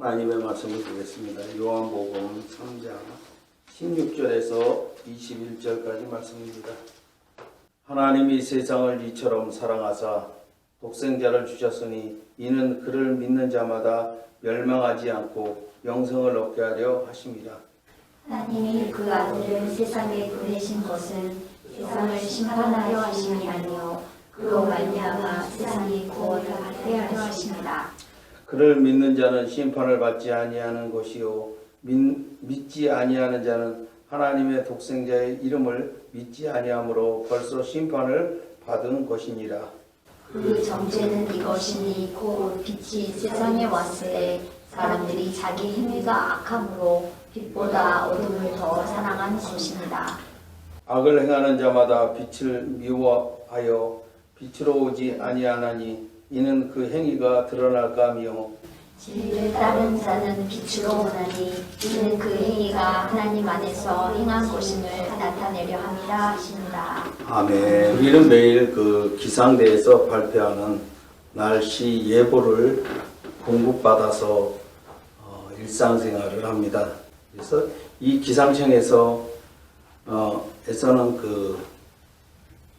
하나님의 말씀을 보겠습니다. 요한복음 3장 16절에서 21절까지 말씀입니다. 하나님이 세상을 이처럼 사랑하사 독생자를 주셨으니 이는 그를 믿는 자마다 멸망하지 않고 영생을 얻게 하려 하심이라. 하나님이 그 아들을 세상에 보내신 것은 세상을 심판하려 하심이 아니요 그로 말미암아 세상이 구원을 받게 하려 하심이라. 그를 믿는 자는 심판을 받지 아니하는 것이요 믿지 아니하는 자는 하나님의 독생자의 이름을 믿지 아니하므로 벌써 심판을 받은 것이니라. 그 정죄는 이것이니 곧 빛이 세상에 왔을 때 사람들이 자기 행위가 악함으로 빛보다 어둠을 더 사랑한 것입니다. 악을 행하는 자마다 빛을 미워하여 빛으로 오지 아니하나니 이는 그 행위가 드러날까 하며 진리를 따른 자는 빛으로 오나니 이는 그 행위가 하나님 안에서 행한 것임을 나타내려 함이라 하십니다. 아멘. 우리는 매일 그 기상대에서 발표하는 날씨 예보를 공급받아서 일상생활을 합니다. 그래서 이 기상청에서 에서는 그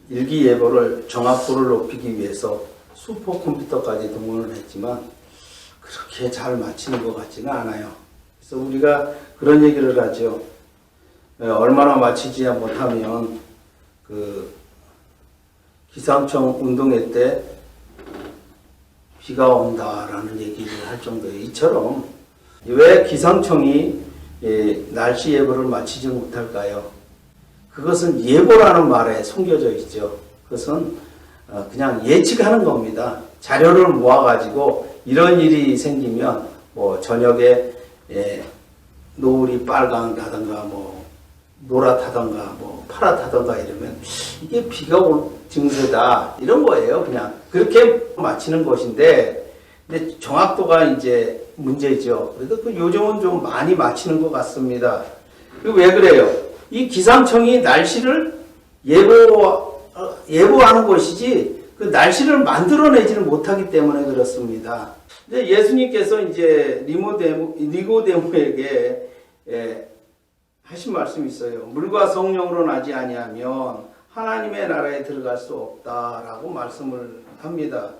일기예보를 정확도를 높이기 위해서 슈퍼컴퓨터까지 동원을 했지만 그렇게 잘 맞히는 것 같지는 않아요. 그래서 우리가 그런 얘기를 하죠. 얼마나 맞히지 못하면 그 기상청 운동회 때 비가 온다라는 얘기를 할 정도예요. 이처럼 왜 기상청이 날씨 예보를 맞히지 못할까요? 그것은 예보라는 말에 숨겨져 있죠. 그것은 그냥 예측하는 겁니다. 자료를 모아가지고 이런 일이 생기면 뭐 저녁에 노을이 빨강다던가 뭐 노랗다던가 뭐 파랗다던가 이러면 이게 비가 올 증세다 이런 거예요. 그냥 그렇게 맞히는 것인데 근데 정확도가 이제 문제죠. 그래도 그 요즘은 좀 많이 맞히는 것 같습니다. 왜 그래요? 이 기상청이 날씨를 예보하는 것이지 그 날씨를 만들어내지는 못하기 때문에 그렇습니다. 근데 예수님께서 이제 니고데모에게 하신 말씀이 있어요. 물과 성령으로 나지 아니하면 하나님의 나라에 들어갈 수 없다라고 말씀을 합니다.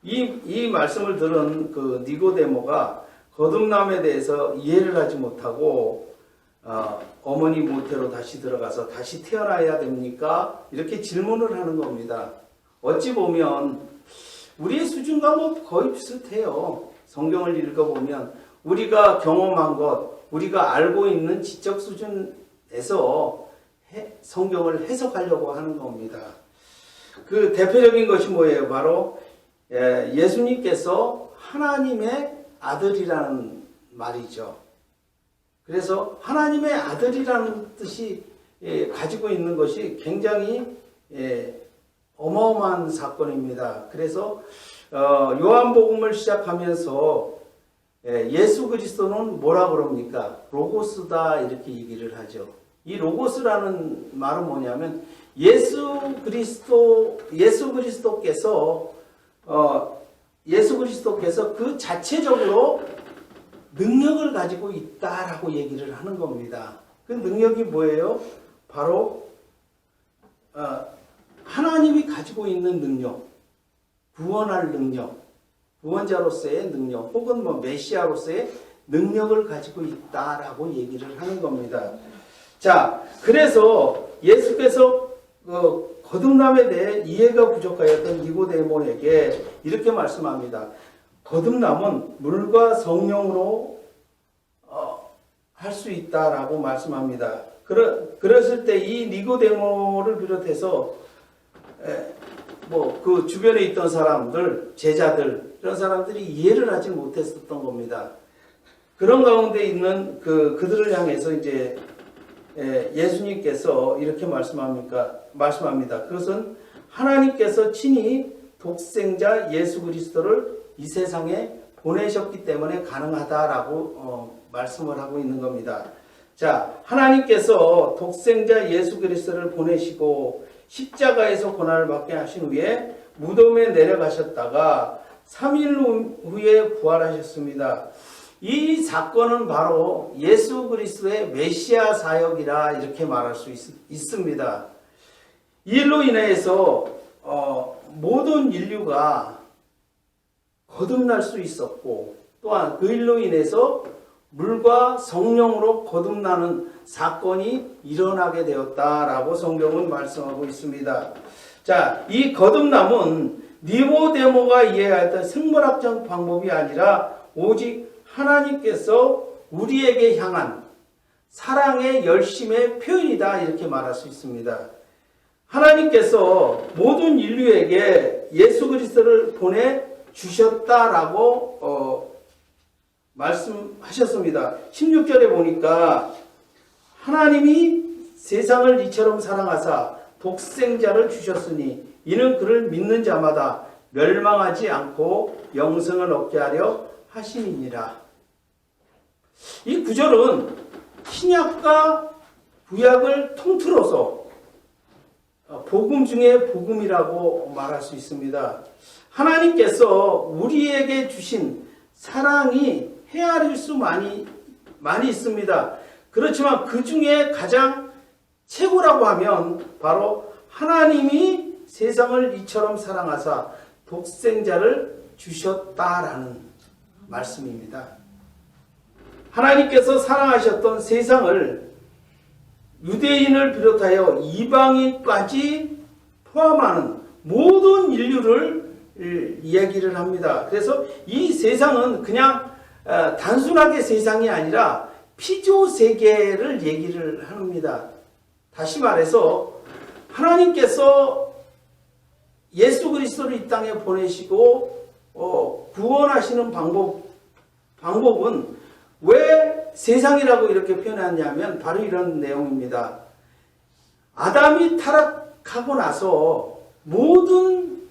이 말씀을 들은 그 니고데모가 거듭남에 대해서 이해를 하지 못하고 어머니 모태로 다시 들어가서 다시 태어나야 됩니까? 이렇게 질문을 하는 겁니다. 어찌 보면 우리의 수준과 뭐 거의 비슷해요. 성경을 읽어보면 우리가 경험한 것, 우리가 알고 있는 지적 수준에서 성경을 해석하려고 하는 겁니다. 그 대표적인 것이 뭐예요? 바로 예수님께서 하나님의 아들이라는 말이죠. 그래서 하나님의 아들이라는 뜻이 가지고 있는 것이 굉장히 어마어마한 사건입니다. 그래서 요한복음을 시작하면서 예수 그리스도는 뭐라 그럽니까? 로고스다 이렇게 얘기를 하죠. 이 로고스라는 말은 뭐냐면 예수 그리스도께서 그 자체적으로 능력을 가지고 있다라고 얘기를 하는 겁니다. 그 능력이 뭐예요? 바로 하나님이 가지고 있는 능력, 구원할 능력, 구원자로서의 능력, 혹은 뭐 메시아로서의 능력을 가지고 있다라고 얘기를 하는 겁니다. 자, 그래서 예수께서 거듭남에 대해 이해가 부족하였던 니고데모에게 이렇게 말씀합니다. 거듭남은 물과 성령으로 할 수 있다라고 말씀합니다. 그랬을 때 이 니고데모를 비롯해서 뭐 그 주변에 있던 사람들, 제자들 이런 사람들이 이해를 하지 못했었던 겁니다. 그런 가운데 있는 그들을 향해서 이제 예수님께서 이렇게 말씀합니다. 그것은 하나님께서 친히 독생자 예수 그리스도를 이 세상에 보내셨기 때문에 가능하다라고 말씀을 하고 있는 겁니다. 자, 하나님께서 독생자 예수 그리스도를 보내시고 십자가에서 고난을 받게 하신 후에 무덤에 내려가셨다가 3일 후에 부활하셨습니다. 이 사건은 바로 예수 그리스도의 메시아 사역이라 이렇게 말할 수 있습니다. 이 일로 인해서 모든 인류가 거듭날 수 있었고, 또한 그 일로 인해서 물과 성령으로 거듭나는 사건이 일어나게 되었다라고 성경은 말씀하고 있습니다. 자, 이 거듭남은 니고데모가 이해했던 생물학적 방법이 아니라 오직 하나님께서 우리에게 향한 사랑의 열심의 표현이다, 이렇게 말할 수 있습니다. 하나님께서 모든 인류에게 예수 그리스도를 보내주셨다라고 말씀하셨습니다. 16절에 보니까 하나님이 세상을 이처럼 사랑하사 독생자를 주셨으니 이는 그를 믿는 자마다 멸망하지 않고 영생을 얻게 하려 하심이니라. 이 구절은 신약과 구약을 통틀어서 복음 중에 복음이라고 말할 수 있습니다. 하나님께서 우리에게 주신 사랑이 헤아릴 수 많이 있습니다. 그렇지만 그 중에 가장 최고라고 하면 바로 하나님이 세상을 이처럼 사랑하사 독생자를 주셨다라는 말씀입니다. 하나님께서 사랑하셨던 세상을 유대인을 비롯하여 이방인까지 포함하는 모든 인류를 이야기를 합니다. 그래서 이 세상은 그냥 단순하게 세상이 아니라 피조 세계를 얘기를 합니다. 다시 말해서 하나님께서 예수 그리스도를 이 땅에 보내시고 구원하시는 방법은 왜 세상이라고 이렇게 표현하냐면 바로 이런 내용입니다. 아담이 타락하고 나서 모든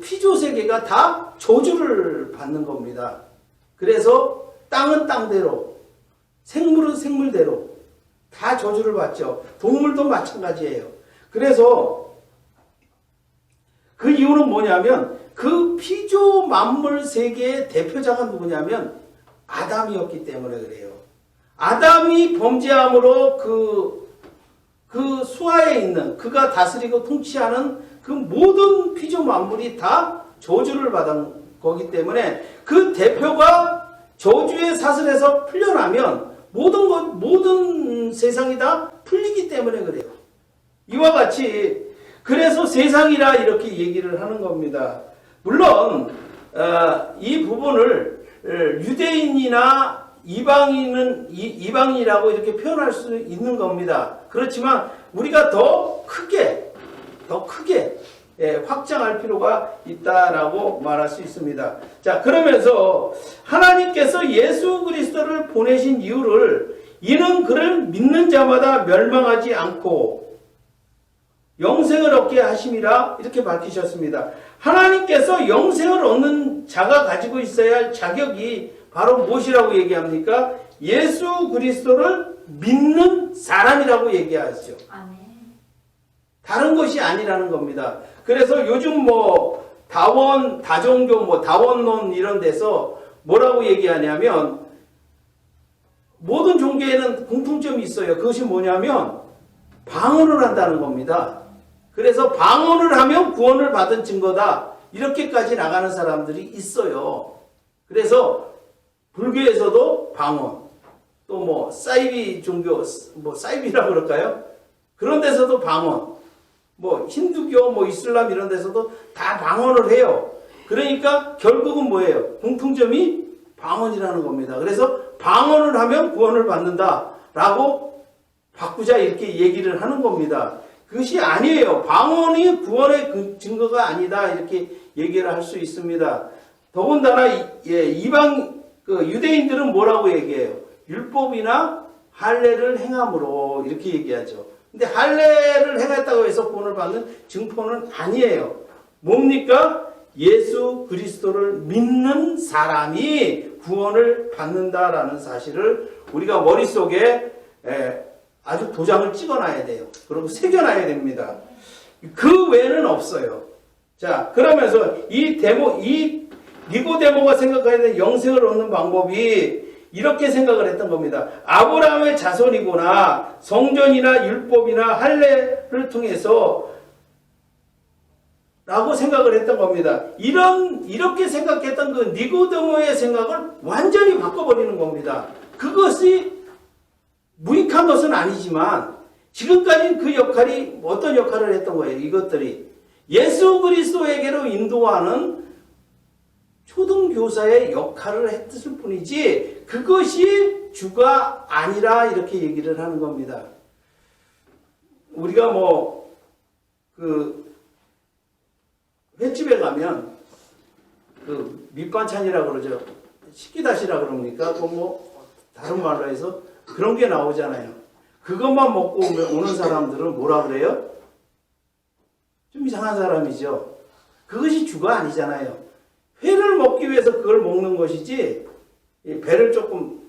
피조 세계가 다 저주를 받는 겁니다. 그래서 땅은 땅대로, 생물은 생물대로 다 저주를 받죠. 동물도 마찬가지예요. 그래서 그 이유는 뭐냐면 그 피조 만물 세계의 대표자가 누구냐면 아담이었기 때문에 그래요. 아담이 범죄함으로 그 수하에 있는 그가 다스리고 통치하는 그 모든 피조 만물이 다 저주를 받은 거기 때문에 그 대표가 저주의 사슬에서 풀려나면 모든 세상이 다 풀리기 때문에 그래요. 이와 같이 그래서 세상이라 이렇게 얘기를 하는 겁니다. 물론 이 부분을 유대인이나 이방인이라고 이렇게 표현할 수 있는 겁니다. 그렇지만 우리가 더 크게 확장할 필요가 있다라고 말할 수 있습니다. 자, 그러면서 하나님께서 예수 그리스도를 보내신 이유를 이는 그를 믿는 자마다 멸망하지 않고 영생을 얻게 하심이라 이렇게 밝히셨습니다. 하나님께서 영생을 얻는 자가 가지고 있어야 할 자격이 바로 무엇이라고 얘기합니까? 예수 그리스도를 믿는 사람이라고 얘기하죠. 아멘. 다른 것이 아니라는 겁니다. 그래서 요즘 다종교, 다원론 이런 데서 뭐라고 얘기하냐면 모든 종교에는 공통점이 있어요. 그것이 뭐냐면 방언을 한다는 겁니다. 그래서 방언을 하면 구원을 받은 증거다. 이렇게까지 나가는 사람들이 있어요. 그래서 불교에서도 방언, 또 사이비 종교, 사이비라고 그럴까요? 그런 데서도 방언, 힌두교, 이슬람 이런 데서도 다 방언을 해요. 그러니까 결국은 뭐예요? 공통점이 방언이라는 겁니다. 그래서 방언을 하면 구원을 받는다라고 바꾸자 이렇게 얘기를 하는 겁니다. 그것이 아니에요. 방언이 구원의 증거가 아니다 이렇게 얘기를 할 수 있습니다. 더군다나 유대인들은 뭐라고 얘기해요? 율법이나 할례를 행함으로 이렇게 얘기하죠. 근데 할례를 행했다고 해서 구원을 받는 증거는 아니에요. 뭡니까? 예수 그리스도를 믿는 사람이 구원을 받는다라는 사실을 우리가 머릿속에 아주 도장을 찍어놔야 돼요. 그리고 새겨놔야 됩니다. 그 외에는 없어요. 자, 그러면서 이 니고데모가 생각해야 되는 영생을 얻는 방법이 이렇게 생각을 했던 겁니다. 아브라함의 자손이구나. 성전이나 율법이나 할례를 통해서 라고 생각을 했던 겁니다. 이렇게 생각했던 그 니고데모의 생각을 완전히 바꿔버리는 겁니다. 그것이 무익한 것은 아니지만 지금까지는 그 역할이 어떤 역할을 했던 거예요. 이것들이 예수 그리스도에게로 인도하는 초등교사의 역할을 했을 뿐이지 그것이 주가 아니라 이렇게 얘기를 하는 겁니다. 우리가 횟집에 가면 밑반찬이라고 그러죠. 식기다시라 그럽니까? 다른 말로 해서 그런 게 나오잖아요. 그것만 먹고 오는 사람들은 뭐라 그래요? 좀 이상한 사람이죠. 그것이 주가 아니잖아요. 회를 먹기 위해서 그걸 먹는 것이지 배를 조금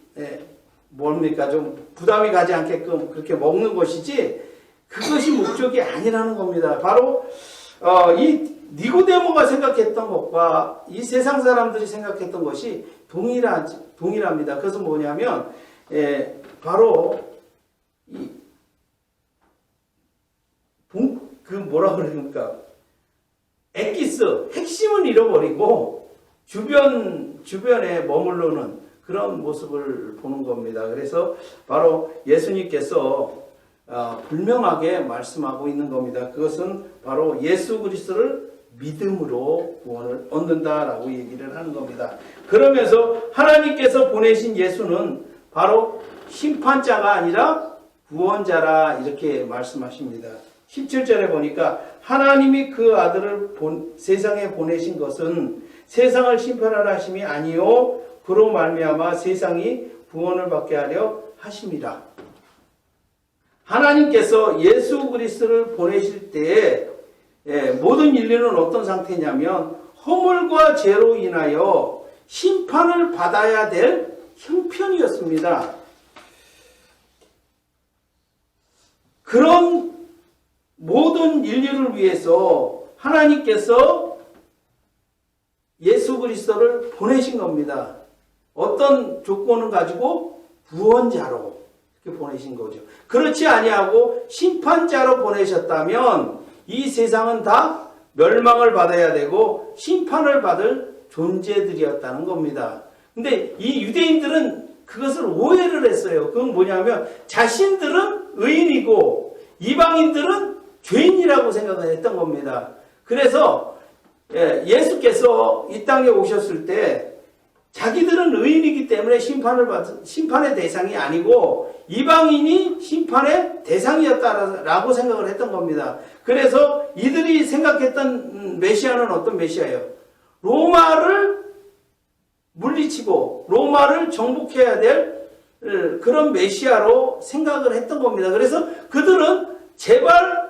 좀 부담이 가지 않게끔 그렇게 먹는 것이지 그것이 목적이 아니라는 겁니다. 바로 이 니고데모가 생각했던 것과 이 세상 사람들이 생각했던 것이 동일합니다. 그래서 뭐냐면 바로 뭐라 그러니까 엑기스 핵심은 잃어버리고 주변에 머무르는 그런 모습을 보는 겁니다. 그래서 바로 예수님께서 분명하게 말씀하고 있는 겁니다. 그것은 바로 예수 그리스도를 믿음으로 구원을 얻는다라고 얘기를 하는 겁니다. 그러면서 하나님께서 보내신 예수는 바로 심판자가 아니라 구원자라 이렇게 말씀하십니다. 17절에 보니까 하나님이 그 아들을 세상에 보내신 것은 세상을 심판하라 하심이 아니요 그로 말미암아 세상이 구원을 받게 하려 하심이라. 하나님께서 예수 그리스도를 보내실 때에 모든 인류는 어떤 상태냐면 허물과 죄로 인하여 심판을 받아야 될 형편이었습니다. 그런 모든 인류를 위해서 하나님께서 예수 그리스도를 보내신 겁니다. 어떤 조건을 가지고 구원자로 이렇게 보내신 거죠. 그렇지 아니하고 심판자로 보내셨다면 이 세상은 다 멸망을 받아야 되고 심판을 받을 존재들이었다는 겁니다. 근데 이 유대인들은 그것을 오해를 했어요. 그건 뭐냐면 자신들은 의인이고 이방인들은 죄인이라고 생각을 했던 겁니다. 그래서 예수께서 이 땅에 오셨을 때 자기들은 의인이기 때문에 심판의 대상이 아니고 이방인이 심판의 대상이었다라고 생각을 했던 겁니다. 그래서 이들이 생각했던 메시아는 어떤 메시아예요? 로마를 물리치고 로마를 정복해야 될 그런 메시아로 생각을 했던 겁니다. 그래서 그들은 제발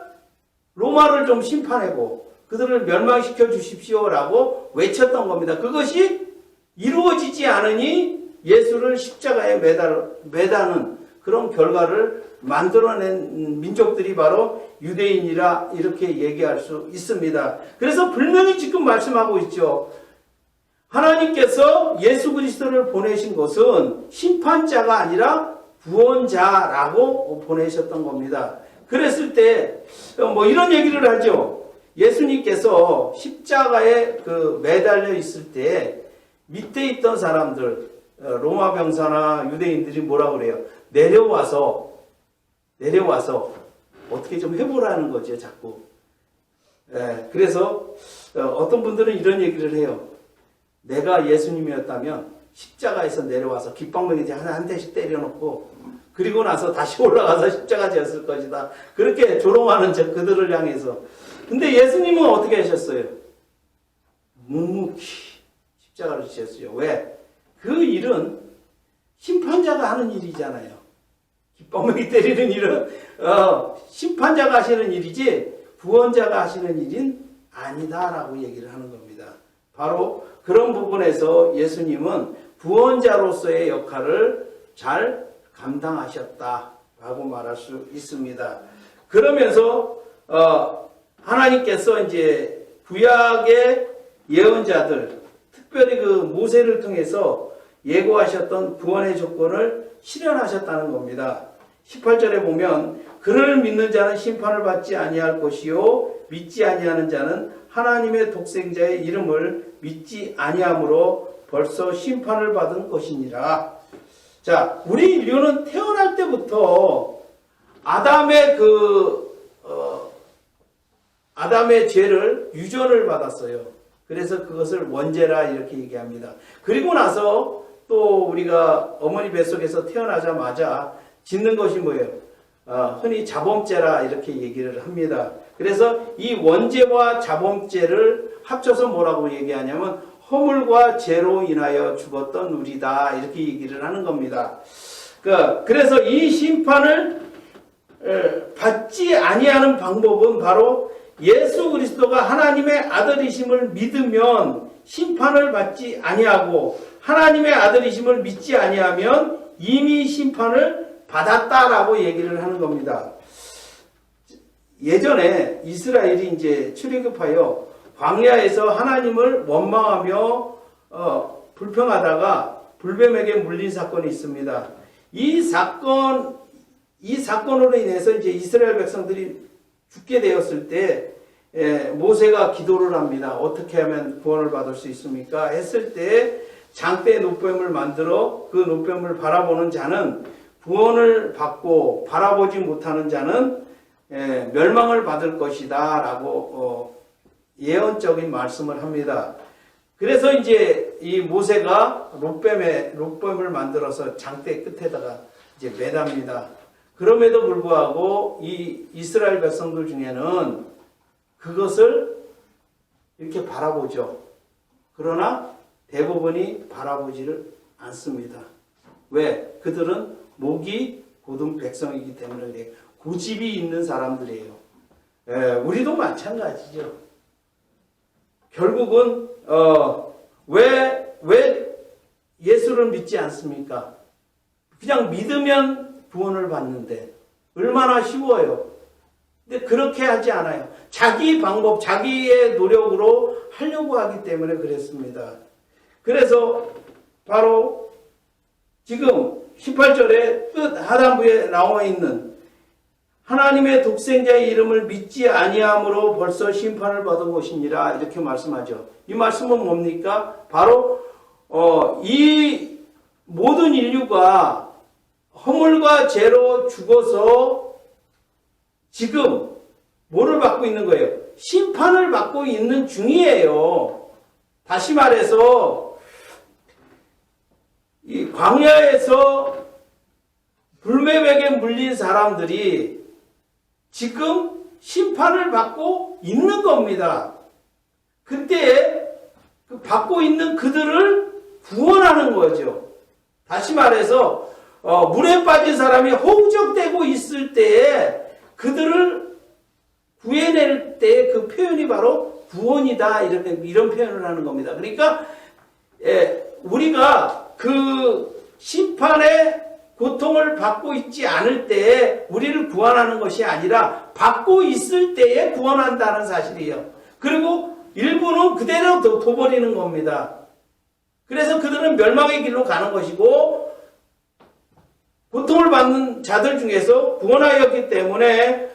로마를 좀 심판하고 그들을 멸망시켜 주십시오라고 외쳤던 겁니다. 그것이 이루어지지 않으니 예수를 십자가에 매다는 그런 결과를 만들어낸 민족들이 바로 유대인이라 이렇게 얘기할 수 있습니다. 그래서 분명히 지금 말씀하고 있죠. 하나님께서 예수 그리스도를 보내신 것은 심판자가 아니라 구원자라고 보내셨던 겁니다. 그랬을 때 이런 얘기를 하죠. 예수님께서 십자가에 매달려 있을 때 밑에 있던 사람들 로마 병사나 유대인들이 뭐라 그래요? 내려와서 어떻게 좀 해보라는 거죠, 자꾸. 그래서 어떤 분들은 이런 얘기를 해요. 내가 예수님이었다면 십자가에서 내려와서 깃방망이 한 대씩 때려놓고 그리고 나서 다시 올라가서 십자가 지었을 것이다. 그렇게 조롱하는 그들을 향해서. 근데 예수님은 어떻게 하셨어요? 묵묵히 십자가를 지었어요. 왜? 그 일은 심판자가 하는 일이잖아요. 깃방망이 때리는 일은 심판자가 하시는 일이지 구원자가 하시는 일은 아니다라고 얘기를 하는 겁니다. 바로 그런 부분에서 예수님은 구원자로서의 역할을 잘 감당하셨다라고 말할 수 있습니다. 그러면서 하나님께서 이제 구약의 예언자들, 특별히 그 모세를 통해서 예고하셨던 구원의 조건을 실현하셨다는 겁니다. 18절에 보면 그를 믿는 자는 심판을 받지 아니할 것이요 믿지 아니하는 자는 하나님의 독생자의 이름을 믿지 아니함으로 벌써 심판을 받은 것이니라. 자, 우리 인류는 태어날 때부터 아담의 죄를 유전을 받았어요. 그래서 그것을 원죄라 이렇게 얘기합니다. 그리고 나서 또 우리가 어머니 뱃속에서 태어나자마자 짓는 것이 뭐예요? 흔히 자범죄라 이렇게 얘기를 합니다. 그래서 이 원죄와 자범죄를 합쳐서 뭐라고 얘기하냐면 허물과 죄로 인하여 죽었던 우리다 이렇게 얘기를 하는 겁니다. 그래서 이 심판을 받지 아니하는 방법은 바로 예수 그리스도가 하나님의 아들이심을 믿으면 심판을 받지 아니하고 하나님의 아들이심을 믿지 아니하면 이미 심판을 받았다라고 얘기를 하는 겁니다. 예전에 이스라엘이 이제 출애굽하여 광야에서 하나님을 원망하며 불평하다가 불뱀에게 물린 사건이 있습니다. 이 사건으로 인해서 이제 이스라엘 백성들이 죽게 되었을 때 모세가 기도를 합니다. 어떻게 하면 구원을 받을 수 있습니까? 했을 때 장대의 노뱀을 만들어 그 노뱀을 바라보는 자는 구원을 받고 바라보지 못하는 자는 멸망을 받을 것이다 라고 예언적인 말씀을 합니다. 그래서 이제 이 모세가 롯뱀을 만들어서 장대 끝에다가 이제 매답니다. 그럼에도 불구하고 이 이스라엘 백성들 중에는 그것을 이렇게 바라보죠. 그러나 대부분이 바라보지를 않습니다. 왜? 그들은 목이 곧은 백성이기 때문에 그래요. 고집이 있는 사람들이에요. 우리도 마찬가지죠. 결국은 왜 예수를 믿지 않습니까? 그냥 믿으면 구원을 받는데 얼마나 쉬워요. 근데 그렇게 하지 않아요. 자기 방법, 자기의 노력으로 하려고 하기 때문에 그랬습니다. 그래서 바로 지금 18절에 끝 하단부에 나와 있는 하나님의 독생자의 이름을 믿지 아니함으로 벌써 심판을 받은 것이니라 이렇게 말씀하죠. 이 말씀은 뭡니까? 바로 이 모든 인류가 허물과 죄로 죽어서 지금 뭐를 받고 있는 거예요? 심판을 받고 있는 중이에요. 다시 말해서 이 광야에서 불뱀에게 물린 사람들이 지금 심판을 받고 있는 겁니다. 그때 그 받고 있는 그들을 구원하는 거죠. 다시 말해서 물에 빠진 사람이 허우적대고 있을 때에 그들을 구해낼 때 그 표현이 바로 구원이다 이런 표현을 하는 겁니다. 그러니까 우리가 그 심판의 고통을 받고 있지 않을 때에 우리를 구원하는 것이 아니라 받고 있을 때에 구원한다는 사실이에요. 그리고 일부는 그대로 둬버리는 겁니다. 그래서 그들은 멸망의 길로 가는 것이고 고통을 받는 자들 중에서 구원하였기 때문에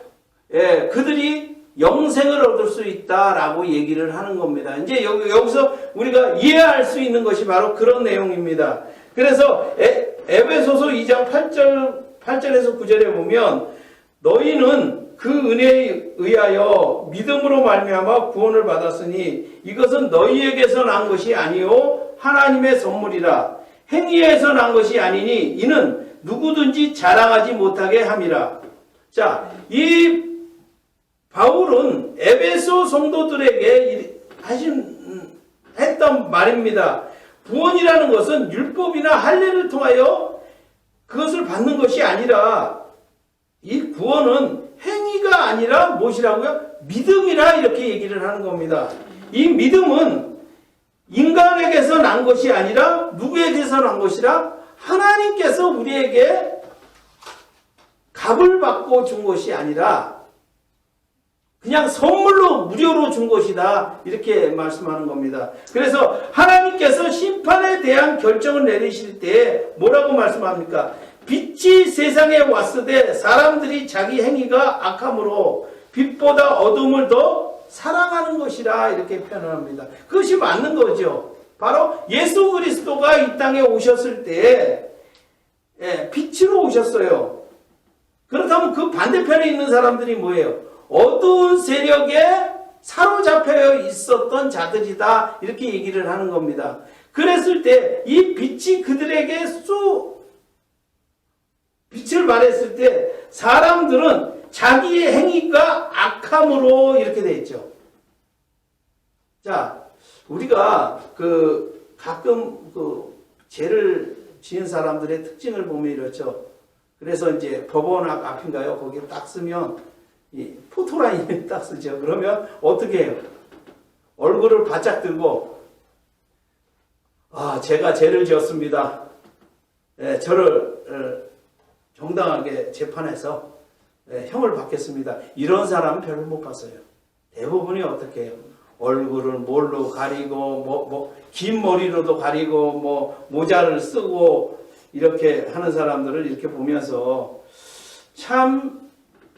그들이 영생을 얻을 수 있다라고 얘기를 하는 겁니다. 이제 여기서 우리가 이해할 수 있는 것이 바로 그런 내용입니다. 그래서 에베소서 2장 8절에서 9절에 보면 너희는 그 은혜에 의하여 믿음으로 말미암아 구원을 받았으니 이것은 너희에게서 난 것이 아니요 하나님의 선물이라. 행위에서 난 것이 아니니 이는 누구든지 자랑하지 못하게 함이라. 자, 이 바울은 에베소 성도들에게 했던 말입니다. 구원이라는 것은 율법이나 할례를 통하여 그것을 받는 것이 아니라 이 구원은 행위가 아니라 무엇이라고요? 믿음이라 이렇게 얘기를 하는 겁니다. 이 믿음은 인간에게서 난 것이 아니라 누구에게서 난 것이라 하나님께서 우리에게 값을 받고 준 것이 아니라 그냥 선물로 무료로 준 것이다. 이렇게 말씀하는 겁니다. 그래서 하나님께서 심판에 대한 결정을 내리실 때 뭐라고 말씀합니까? 빛이 세상에 왔으되 사람들이 자기 행위가 악함으로 빛보다 어둠을 더 사랑하는 것이라 이렇게 표현합니다. 그것이 맞는 거죠. 바로 예수 그리스도가 이 땅에 오셨을 때 빛으로 오셨어요. 그렇다면 그 반대편에 있는 사람들이 뭐예요? 어두운 세력에 사로잡혀 있었던 자들이다. 이렇게 얘기를 하는 겁니다. 그랬을 때 이 빛이 그들에게 빛을 발했을 때 사람들은 자기의 행위가 악함으로 이렇게 되어 있죠. 자, 우리가 가끔 죄를 지은 사람들의 특징을 보면 이렇죠. 그래서 이제 법원 앞인가요? 거기에 딱 쓰면 이 포토라인을 딱 쓰죠. 그러면 어떻게 해요? 얼굴을 바짝 들고 제가 죄를 지었습니다. 저를 정당하게 재판해서 형을 받겠습니다. 이런 사람은 별로 못 봤어요. 대부분이 어떻게 해요? 얼굴을 뭘로 가리고 긴 머리로도 가리고 모자를 쓰고 이렇게 하는 사람들을 이렇게 보면서 참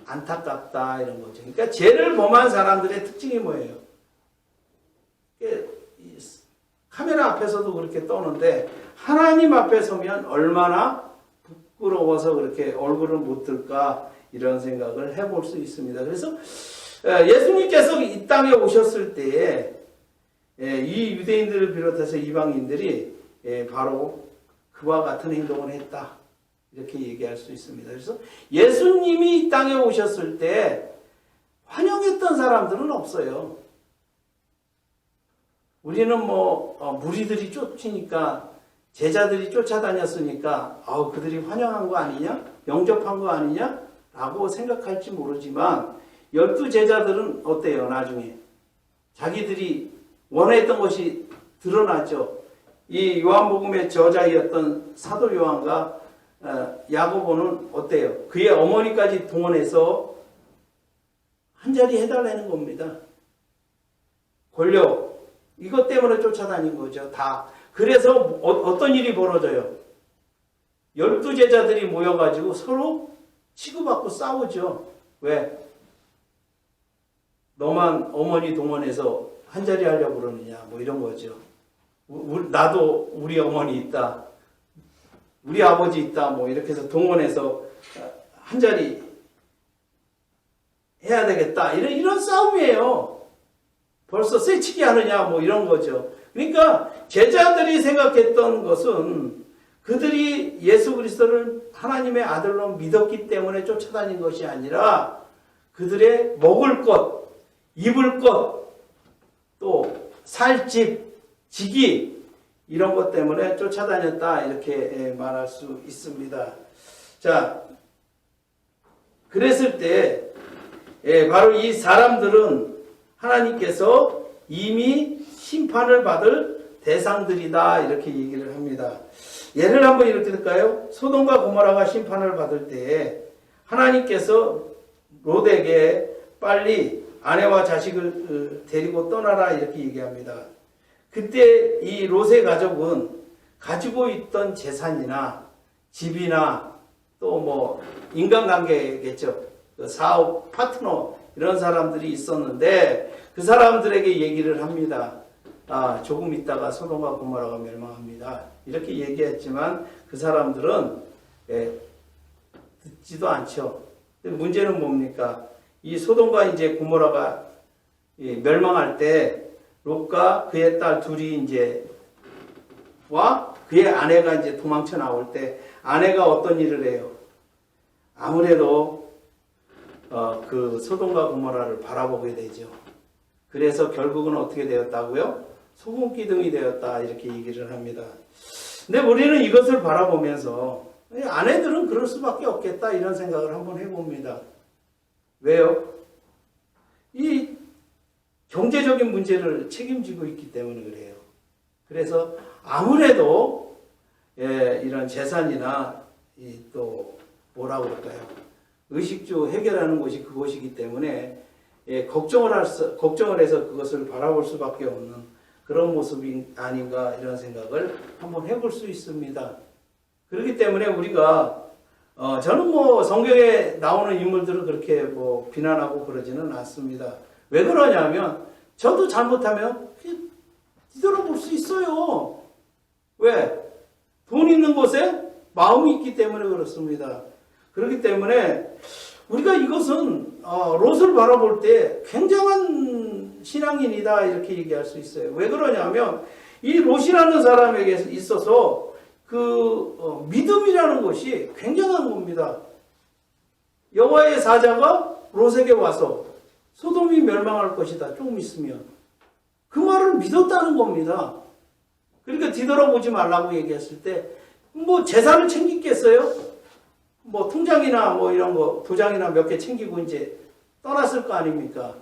안타깝다 이런 거죠. 그러니까 죄를 범한 사람들의 특징이 뭐예요? 카메라 앞에서도 그렇게 떠는데 하나님 앞에 서면 얼마나 부끄러워서 그렇게 얼굴을 못 들까 이런 생각을 해볼 수 있습니다. 그래서 예수님께서 이 땅에 오셨을 때에 이 유대인들을 비롯해서 이방인들이 바로 그와 같은 행동을 했다. 이렇게 얘기할 수 있습니다. 그래서 예수님이 이 땅에 오셨을 때 환영했던 사람들은 없어요. 우리는 무리들이 쫓으니까 제자들이 쫓아다녔으니까 그들이 환영한 거 아니냐? 영접한 거 아니냐? 라고 생각할지 모르지만 12제자들은 어때요? 나중에 자기들이 원했던 것이 드러났죠. 이 요한복음의 저자였던 사도 요한과 야고보는 어때요? 그의 어머니까지 동원해서 한자리 해달라는 겁니다. 권력 이것 때문에 쫓아다닌 거죠. 다. 그래서 어떤 일이 벌어져요? 12제자들이 모여가지고 서로 치고받고 싸우죠. 왜? 너만 어머니 동원해서 한자리 하려고 그러느냐 이런 거죠. 나도 우리 어머니 있다. 우리 아버지 있다. 이렇게 해서 동원해서 한자리 해야 되겠다. 이런 싸움이에요. 벌써 쇠치기 하느냐 이런 거죠. 그러니까 제자들이 생각했던 것은 그들이 예수 그리스도를 하나님의 아들로 믿었기 때문에 쫓아다닌 것이 아니라 그들의 먹을 것, 입을 것, 또 살 집, 직위 이런 것 때문에 쫓아다녔다 이렇게 말할 수 있습니다. 자, 그랬을 때 바로 이 사람들은 하나님께서 이미 심판을 받을 대상들이다 이렇게 얘기를 합니다. 예를 한번 이렇게 들까요? 소돔과 고모라가 심판을 받을 때 하나님께서 롯에게 빨리 아내와 자식을 데리고 떠나라 이렇게 얘기합니다. 그때 이 롯의 가족은 가지고 있던 재산이나 집이나 또 인간관계겠죠. 사업 파트너 이런 사람들이 있었는데 그 사람들에게 얘기를 합니다. 조금 있다가 소돔과 고모라가 멸망합니다. 이렇게 얘기했지만 그 사람들은 듣지도 않죠. 문제는 뭡니까? 이 소돔과 이제 고모라가 멸망할 때 롯과 그의 딸 둘이 그의 아내가 이제 도망쳐 나올 때 아내가 어떤 일을 해요? 아무래도 그 소돔과 고모라를 바라보게 되죠. 그래서 결국은 어떻게 되었다고요? 소금기둥이 되었다 이렇게 얘기를 합니다. 근데 우리는 이것을 바라보면서 아내들은 그럴 수밖에 없겠다 이런 생각을 한번 해봅니다. 왜요? 이 경제적인 문제를 책임지고 있기 때문에 그래요. 그래서 아무래도 이런 재산이나 또 뭐라고 그럴까요? 의식주 해결하는 곳이 그곳이기 때문에 걱정을 해서 그것을 바라볼 수밖에 없는 그런 모습이 아닌가 이런 생각을 한번 해볼 수 있습니다. 그렇기 때문에 우리가 저는 뭐 성경에 나오는 인물들을 그렇게 뭐 비난하고 그러지는 않습니다. 왜 그러냐면 저도 잘못하면 뒤돌아볼 수 있어요. 왜? 돈 있는 곳에 마음이 있기 때문에 그렇습니다. 그렇기 때문에 우리가 이것은 롯을 바라볼 때 굉장한 신앙인이다 이렇게 얘기할 수 있어요. 왜 그러냐면 이 롯이라는 사람에게 있어서 그 믿음이라는 것이 굉장한 겁니다. 여호와의 사자가 롯에게 와서 소돔이 멸망할 것이다 조금 있으면 그 말을 믿었다는 겁니다. 그러니까 뒤돌아보지 말라고 얘기했을 때 뭐 재산을 챙기겠어요? 뭐 통장이나 뭐 이런 거 도장이나 몇 개 챙기고 이제 떠났을 거 아닙니까?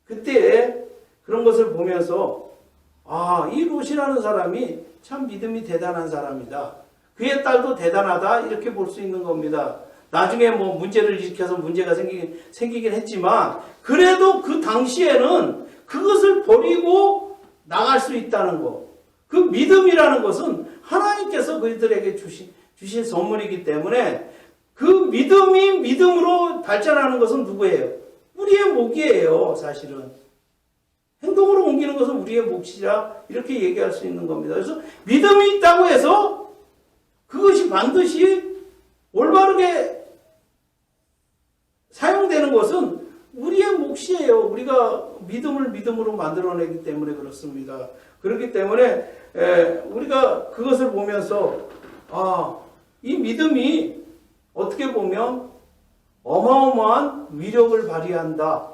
그때 그런 것을 보면서 이 롯이라는 사람이 참 믿음이 대단한 사람이다. 그의 딸도 대단하다 이렇게 볼 수 있는 겁니다. 나중에 뭐 문제를 일으켜서 문제가 생기긴 했지만 그래도 그 당시에는 그것을 버리고 나갈 수 있다는 거. 그 믿음이라는 것은 하나님께서 그들에게 주신 선물이기 때문에 그 믿음이 믿음으로 발전하는 것은 누구예요? 우리의 몫이에요, 사실은. 행동으로 옮기는 것은 우리의 몫이라 이렇게 얘기할 수 있는 겁니다. 그래서 믿음이 있다고 해서 그것이 반드시 올바르게 사용되는 것은 우리의 몫이에요. 우리가 믿음을 믿음으로 만들어내기 때문에 그렇습니다. 그렇기 때문에 우리가 그것을 보면서 이 믿음이 어떻게 보면 어마어마한 위력을 발휘한다.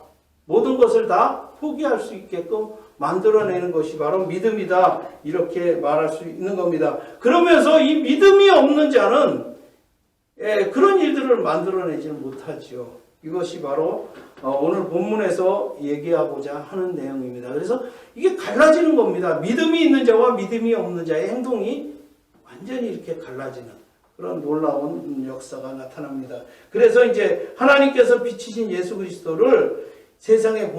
모든 것을 다 포기할 수 있게끔 만들어내는 것이 바로 믿음이다. 이렇게 말할 수 있는 겁니다. 그러면서 이 믿음이 없는 자는 그런 일들을 만들어내지는 못하지요. 이것이 바로 오늘 본문에서 얘기하고자 하는 내용입니다. 그래서 이게 갈라지는 겁니다. 믿음이 있는 자와 믿음이 없는 자의 행동이 완전히 이렇게 갈라지는 그런 놀라운 역사가 나타납니다. 그래서 이제 하나님께서 비치신 예수 그리스도를 세상에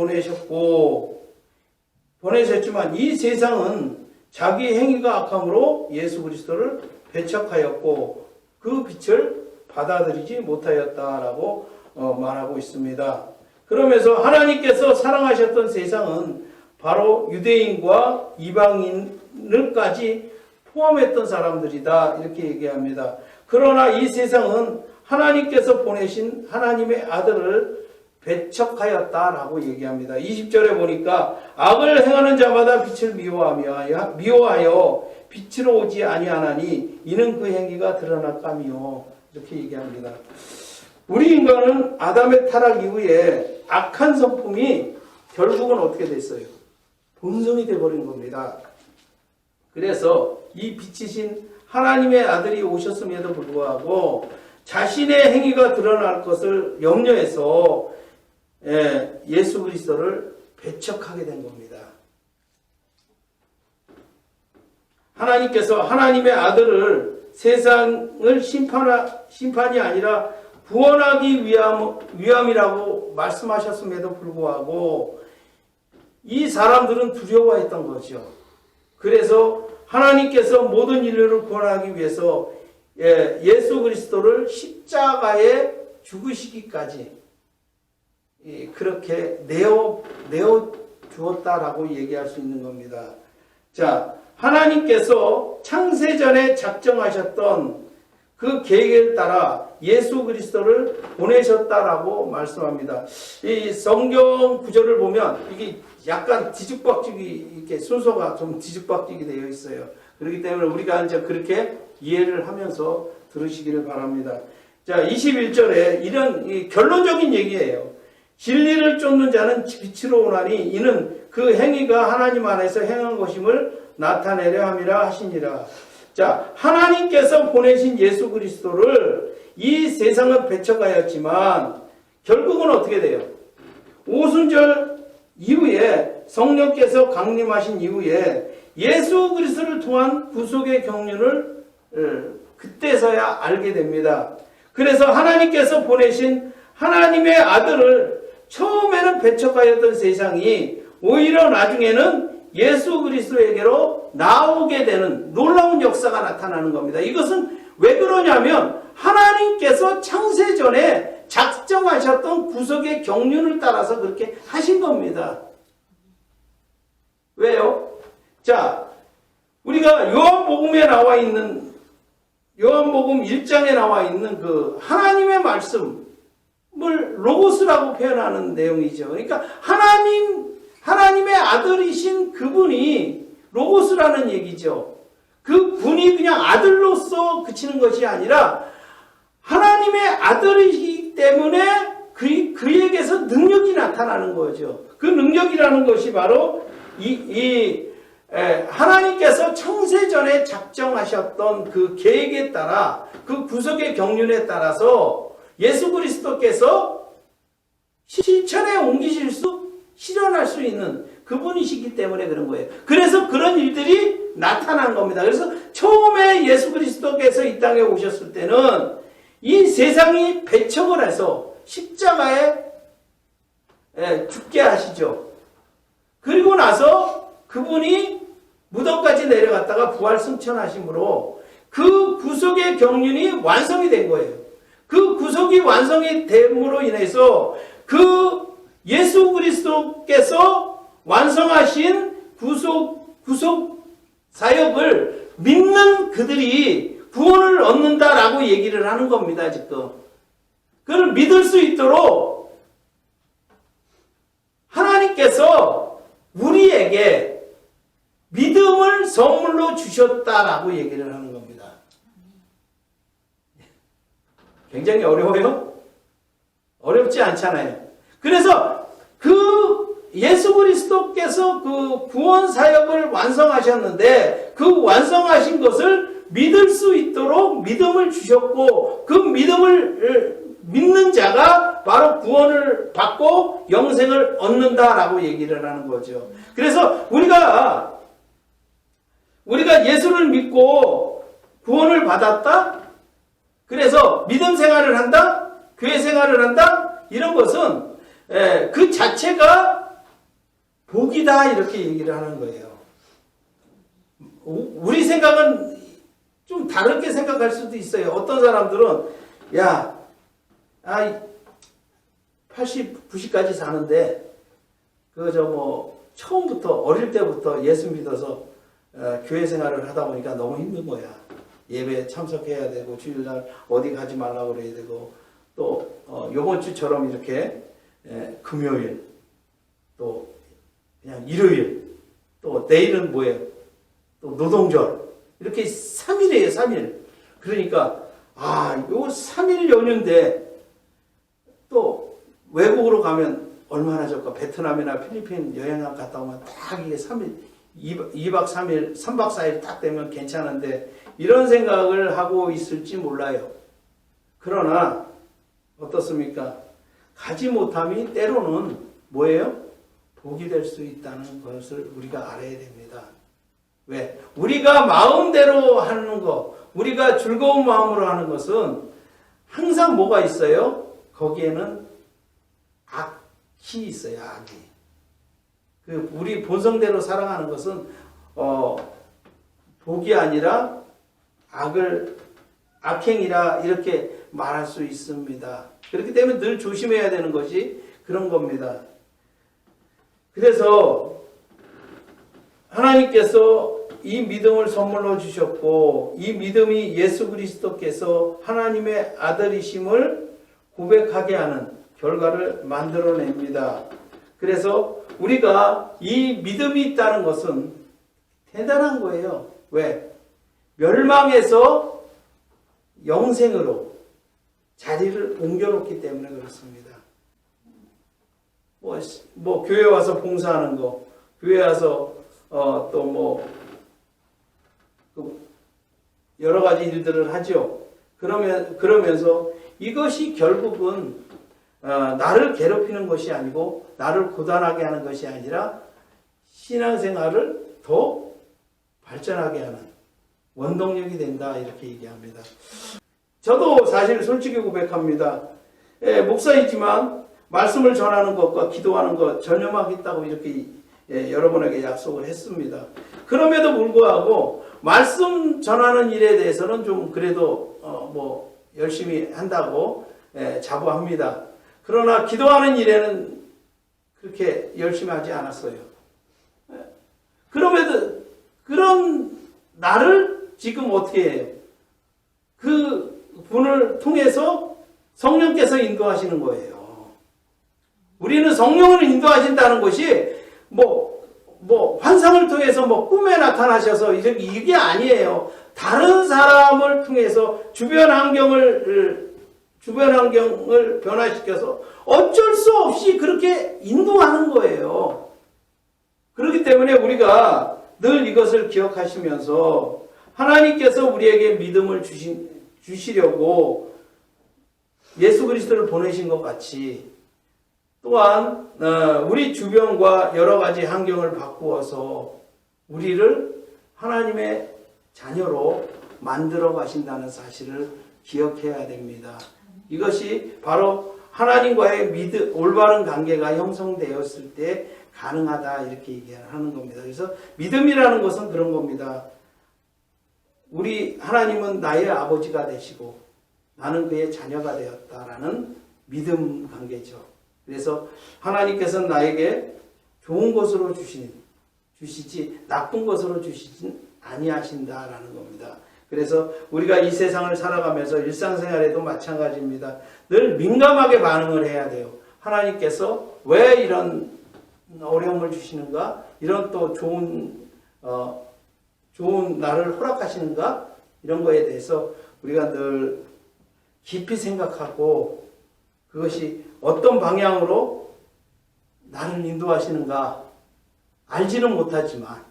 보내셨지만 이 세상은 자기 행위가 악함으로 예수 그리스도를 배척하였고 그 빛을 받아들이지 못하였다라고 말하고 있습니다. 그러면서 하나님께서 사랑하셨던 세상은 바로 유대인과 이방인을까지 포함했던 사람들이다 이렇게 얘기합니다. 그러나 이 세상은 하나님께서 보내신 하나님의 아들을 배척하였다라고 얘기합니다. 20절에 보니까 악을 행하는 자마다 빛을 미워하여 빛으로 오지 아니하나니 이는 그 행위가 드러날까미요 이렇게 얘기합니다. 우리 인간은 아담의 타락 이후에 악한 성품이 결국은 어떻게 됐어요? 본성이 되어버린 겁니다. 그래서 이 빛이신 하나님의 아들이 오셨음에도 불구하고 자신의 행위가 드러날 것을 염려해서 예수 그리스도를 배척하게 된 겁니다. 하나님께서 하나님의 아들을 세상을 심판이 아니라 구원하기 위함이라고 말씀하셨음에도 불구하고 이 사람들은 두려워했던 거죠. 그래서 하나님께서 모든 인류를 구원하기 위해서 예수 그리스도를 십자가에 죽으시기까지 그렇게 내어 주었다라고 얘기할 수 있는 겁니다. 자, 하나님께서 창세전에 작정하셨던 그 계획에 따라 예수 그리스도를 보내셨다라고 말씀합니다. 이 성경 구절을 보면 이게 약간 뒤죽박죽이 이렇게 순서가 좀 뒤죽박죽이 되어 있어요. 그렇기 때문에 우리가 이제 그렇게 이해를 하면서 들으시기를 바랍니다. 자, 21절에 이런 결론적인 얘기예요. 진리를 쫓는 자는 빛으로 오나니 이는 그 행위가 하나님 안에서 행한 것임을 나타내려 함이라 하시니라. 자, 하나님께서 보내신 예수 그리스도를 이 세상은 배척하였지만 결국은 어떻게 돼요? 오순절 이후에 성령께서 강림하신 이후에 예수 그리스도를 통한 구속의 경륜을 그때서야 알게 됩니다. 그래서 하나님께서 보내신 하나님의 아들을 처음에는 배척하였던 세상이 오히려 나중에는 예수 그리스도에게로 나오게 되는 놀라운 역사가 나타나는 겁니다. 이것은 왜 그러냐면 하나님께서 창세전에 작정하셨던 구속의 경륜을 따라서 그렇게 하신 겁니다. 왜요? 자, 우리가 요한복음에 나와 있는 요한복음 1장에 나와 있는 그 하나님의 말씀을 로고스라고 표현하는 내용이죠. 그러니까 하나님의 아들이신 그분이 로고스라는 얘기죠. 그 분이 그냥 아들로서 그치는 것이 아니라 하나님의 아들이기 때문에 그에게서 능력이 나타나는 거죠. 그 능력이라는 것이 바로 하나님께서 창세전에 작정하셨던 그 계획에 따라 그 구속의 경륜에 따라서 예수 그리스도께서 실천에 실현할 수 있는 그분이시기 때문에 그런 거예요. 그래서 그런 일들이 나타난 겁니다. 그래서 처음에 예수 그리스도께서 이 땅에 오셨을 때는 이 세상이 배척을 해서 십자가에 죽게 하시죠. 그리고 나서 그분이 무덤까지 내려갔다가 부활 승천하심으로 그 구속의 경륜이 완성이 된 거예요. 그 구속이 완성이 됨으로 인해서 그 예수 그리스도께서 완성하신 구속 사역을 믿는 그들이 구원을 얻는다라고 얘기를 하는 겁니다, 지금. 그걸 믿을 수 있도록 하나님께서 우리에게 믿음을 선물로 주셨다라고 얘기를 하는 겁니다. 굉장히 어려워요? 어렵지 않잖아요. 그래서 그 예수 그리스도께서 그 구원 사역을 완성하셨는데 그 완성하신 것을 믿을 수 있도록 믿음을 주셨고 그 믿음을 믿는 자가 바로 구원을 받고 영생을 얻는다라고 얘기를 하는 거죠. 그래서 우리가 예수를 믿고 구원을 받았다? 그래서 믿음 생활을 한다? 교회 생활을 한다? 이런 것은 그 자체가 복이다 이렇게 얘기를 하는 거예요. 우리 생각은 좀 다르게 생각할 수도 있어요. 어떤 사람들은 80, 90까지 사는데 처음부터 어릴 때부터 예수 믿어서 교회 생활을 하다 보니까 너무 힘든 거야. 예배 참석해야 되고 주일날 어디 가지 말라고 그래야 되고 또 요번 주처럼 이렇게 금요일 또 그냥 일요일 또 내일은 뭐예요? 또 노동절 이렇게 3일이에요. 3일. 그러니까 요 3일 연휴인데 또 외국으로 가면 얼마나 좋을까? 베트남이나 필리핀 여행 갔다 오면 딱 이게 3일 2박 3일 3박 4일 딱 되면 괜찮은데 이런 생각을 하고 있을지 몰라요. 그러나 어떻습니까? 가지 못함이 때로는 뭐예요? 복이 될 수 있다는 것을 우리가 알아야 됩니다. 왜? 우리가 마음대로 하는 것, 우리가 즐거운 마음으로 하는 것은 항상 뭐가 있어요? 거기에는 악이 있어요. 악이. 우리 본성대로 살아가는 것은 복이 아니라 악행이라 이렇게 말할 수 있습니다. 그렇기 때문에 늘 조심해야 되는 것이 그런 겁니다. 그래서 하나님께서 이 믿음을 선물로 주셨고 이 믿음이 예수 그리스도께서 하나님의 아들이심을 고백하게 하는 결과를 만들어냅니다. 그래서 우리가 이 믿음이 있다는 것은 대단한 거예요. 왜? 멸망에서 영생으로 자리를 옮겨놓기 때문에 그렇습니다. 뭐 교회 와서 봉사하는 거, 교회 와서 여러 가지 일들을 하죠. 그러면서 이것이 결국은 나를 괴롭히는 것이 아니고 나를 고단하게 하는 것이 아니라 신앙생활을 더 발전하게 하는 원동력이 된다 이렇게 얘기합니다. 저도 사실 솔직히 고백합니다. 목사이지만 말씀을 전하는 것과 기도하는 것 전념하겠다고 이렇게 여러분에게 약속을 했습니다. 그럼에도 불구하고 말씀 전하는 일에 대해서는 좀 그래도 뭐 열심히 한다고 자부합니다. 그러나 기도하는 일에는 그렇게 열심히 하지 않았어요. 그럼에도 그런 나를 지금 어떻게 해요? 그 분을 통해서 성령께서 인도하시는 거예요. 우리는 성령을 인도하신다는 것이 뭐 환상을 통해서 뭐 꿈에 나타나셔서 이게 아니에요. 다른 사람을 통해서 주변 환경을 변화시켜서 어쩔 수 없이 그렇게 인도하는 거예요. 그렇기 때문에 우리가 늘 이것을 기억하시면서 하나님께서 우리에게 믿음을 주시려고 예수 그리스도를 보내신 것 같이 또한 우리 주변과 여러 가지 환경을 바꾸어서 우리를 하나님의 자녀로 만들어 가신다는 사실을 기억해야 됩니다. 이것이 바로 하나님과의 올바른 관계가 형성되었을 때 가능하다 이렇게 얘기하는 겁니다. 그래서 믿음이라는 것은 그런 겁니다. 우리 하나님은 나의 아버지가 되시고 나는 그의 자녀가 되었다라는 믿음 관계죠. 그래서 하나님께서는 나에게 좋은 것으로 주시지 나쁜 것으로 주시진 아니하신다라는 겁니다. 그래서 우리가 이 세상을 살아가면서 일상생활에도 마찬가지입니다. 늘 민감하게 반응을 해야 돼요. 하나님께서 왜 이런 어려움을 주시는가? 이런 또 좋은 날을 허락하시는가? 이런 거에 대해서 우리가 늘 깊이 생각하고 그것이 어떤 방향으로 나를 인도하시는가 알지는 못하지만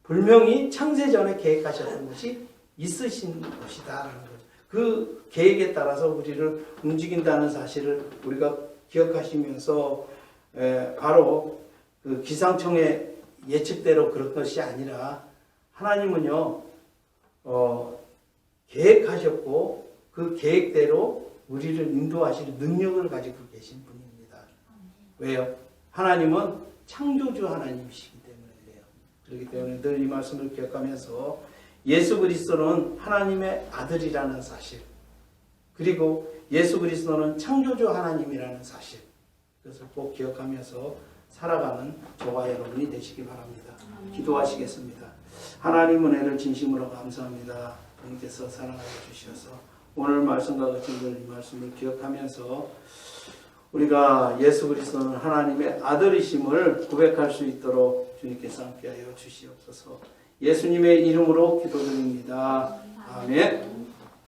분명히 창세전에 계획하셨던 것이 있으신 것이다라는 거죠. 그 계획에 따라서 우리를 움직인다는 사실을 우리가 기억하시면서 바로 그 기상청의 예측대로 그런 것이 아니라 하나님은요 계획하셨고 그 계획대로 우리를 인도하실 능력을 가지고 계신 분입니다. 왜요? 하나님은 창조주 하나님이시기 때문에 그래요. 그렇기 때문에 늘 이 말씀을 기억하면서 예수 그리스도는 하나님의 아들이라는 사실, 그리고 예수 그리스도는 창조주 하나님이라는 사실, 그것을 꼭 기억하면서 살아가는 저와 여러분이 되시기 바랍니다. 기도하시겠습니다. 하나님 은혜를 진심으로 감사합니다. 주님께서 사랑하여 주셔서 오늘 말씀과 같이 이 말씀을 기억하면서 우리가 예수 그리스도는 하나님의 아들이심을 고백할 수 있도록 주님께서 함께하여 주시옵소서. 예수님의 이름으로 기도드립니다. 아멘.